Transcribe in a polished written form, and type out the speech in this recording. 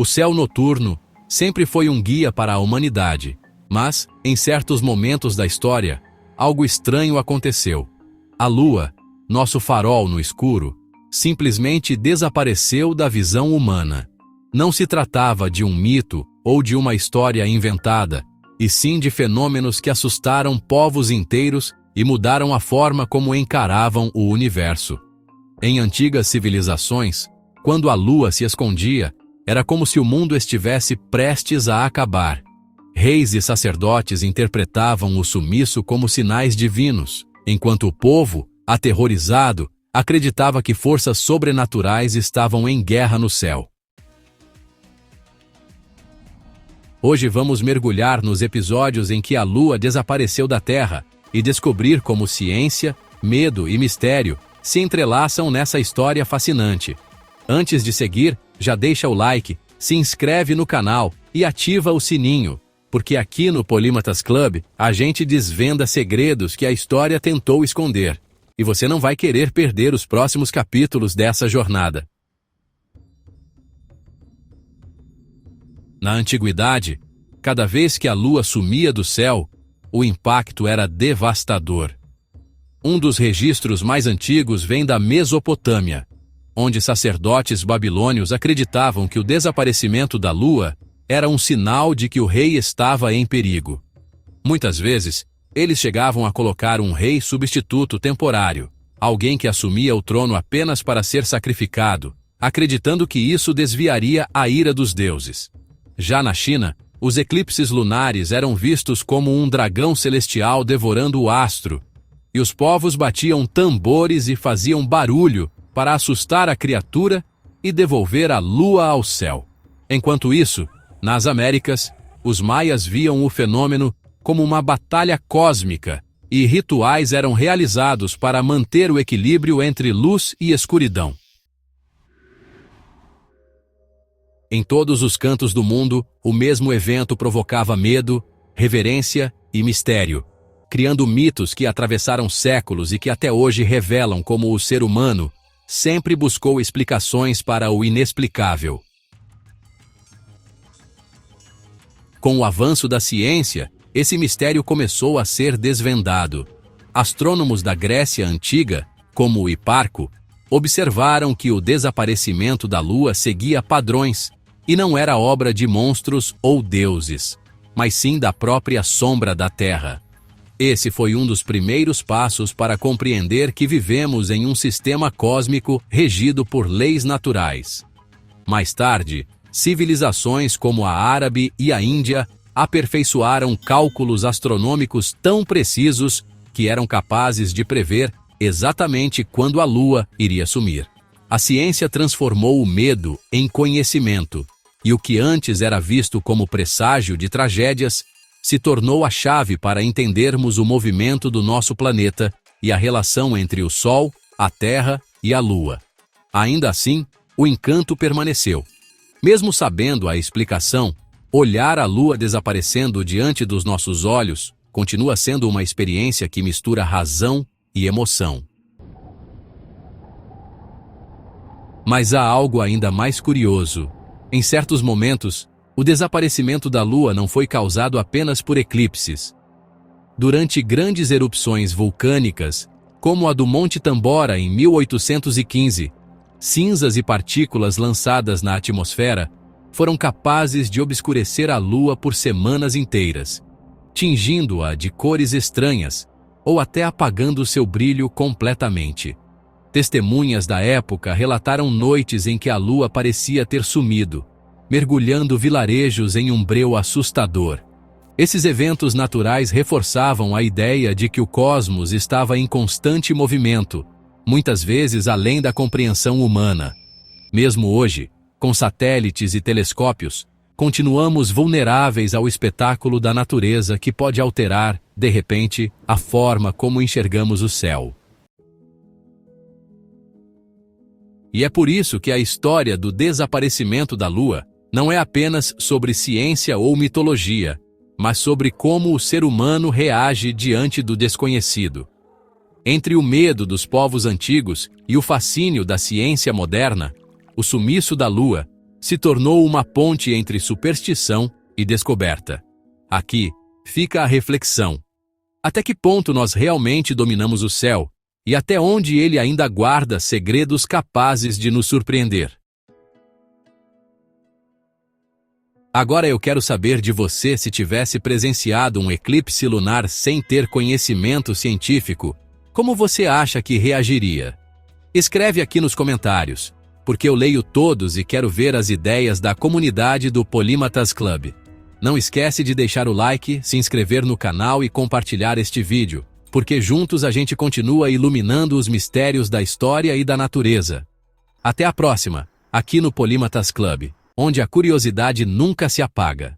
O céu noturno sempre foi um guia para a humanidade, mas, em certos momentos da história, algo estranho aconteceu. A lua, nosso farol no escuro, simplesmente desapareceu da visão humana. Não se tratava de um mito ou de uma história inventada, e sim de fenômenos que assustaram povos inteiros e mudaram a forma como encaravam o universo. Em antigas civilizações, quando a lua se escondia, era como se o mundo estivesse prestes a acabar. Reis e sacerdotes interpretavam o sumiço como sinais divinos, enquanto o povo, aterrorizado, acreditava que forças sobrenaturais estavam em guerra no céu. Hoje vamos mergulhar nos episódios em que a lua desapareceu da Terra e descobrir como ciência, medo e mistério se entrelaçam nessa história fascinante. Antes de seguir, já deixa o like, se inscreve no canal e ativa o sininho, porque aqui no Polímatas Club a gente desvenda segredos que a história tentou esconder, e você não vai querer perder os próximos capítulos dessa jornada. Na antiguidade, cada vez que a lua sumia do céu, o impacto era devastador. Um dos registros mais antigos vem da Mesopotâmia, onde sacerdotes babilônios acreditavam que o desaparecimento da lua era um sinal de que o rei estava em perigo. Muitas vezes, eles chegavam a colocar um rei substituto temporário, alguém que assumia o trono apenas para ser sacrificado, acreditando que isso desviaria a ira dos deuses. Já na China, os eclipses lunares eram vistos como um dragão celestial devorando o astro, e os povos batiam tambores e faziam barulho para assustar a criatura e devolver a lua ao céu. Enquanto isso, nas Américas, os maias viam o fenômeno como uma batalha cósmica e rituais eram realizados para manter o equilíbrio entre luz e escuridão. Em todos os cantos do mundo, o mesmo evento provocava medo, reverência e mistério, criando mitos que atravessaram séculos e que até hoje revelam como o ser humano sempre buscou explicações para o inexplicável. Com o avanço da ciência, esse mistério começou a ser desvendado. Astrônomos da Grécia Antiga, como Hiparco, observaram que o desaparecimento da Lua seguia padrões e não era obra de monstros ou deuses, mas sim da própria sombra da Terra. Esse foi um dos primeiros passos para compreender que vivemos em um sistema cósmico regido por leis naturais. Mais tarde, civilizações como a árabe e a Índia aperfeiçoaram cálculos astronômicos tão precisos que eram capazes de prever exatamente quando a Lua iria sumir. A ciência transformou o medo em conhecimento, e o que antes era visto como presságio de tragédias se tornou a chave para entendermos o movimento do nosso planeta e a relação entre o Sol, a Terra e a Lua. Ainda assim, o encanto permaneceu. Mesmo sabendo a explicação, olhar a Lua desaparecendo diante dos nossos olhos continua sendo uma experiência que mistura razão e emoção. Mas há algo ainda mais curioso. Em certos momentos, o desaparecimento da Lua não foi causado apenas por eclipses. Durante grandes erupções vulcânicas, como a do Monte Tambora em 1815, cinzas e partículas lançadas na atmosfera foram capazes de obscurecer a Lua por semanas inteiras, tingindo-a de cores estranhas ou até apagando seu brilho completamente. Testemunhas da época relataram noites em que a Lua parecia ter sumido, mergulhando vilarejos em um breu assustador. Esses eventos naturais reforçavam a ideia de que o cosmos estava em constante movimento, muitas vezes além da compreensão humana. Mesmo hoje, com satélites e telescópios, continuamos vulneráveis ao espetáculo da natureza que pode alterar, de repente, a forma como enxergamos o céu. E é por isso que a história do desaparecimento da Lua não é apenas sobre ciência ou mitologia, mas sobre como o ser humano reage diante do desconhecido. Entre o medo dos povos antigos e o fascínio da ciência moderna, o sumiço da Lua se tornou uma ponte entre superstição e descoberta. Aqui fica a reflexão. Até que ponto nós realmente dominamos o céu, e até onde ele ainda guarda segredos capazes de nos surpreender? Agora eu quero saber de você se tivesse presenciado um eclipse lunar sem ter conhecimento científico, como você acha que reagiria? Escreve aqui nos comentários, porque eu leio todos e quero ver as ideias da comunidade do Polímatas Club. Não esquece de deixar o like, se inscrever no canal e compartilhar este vídeo, porque juntos a gente continua iluminando os mistérios da história e da natureza. Até a próxima, aqui no Polímatas Club, onde a curiosidade nunca se apaga.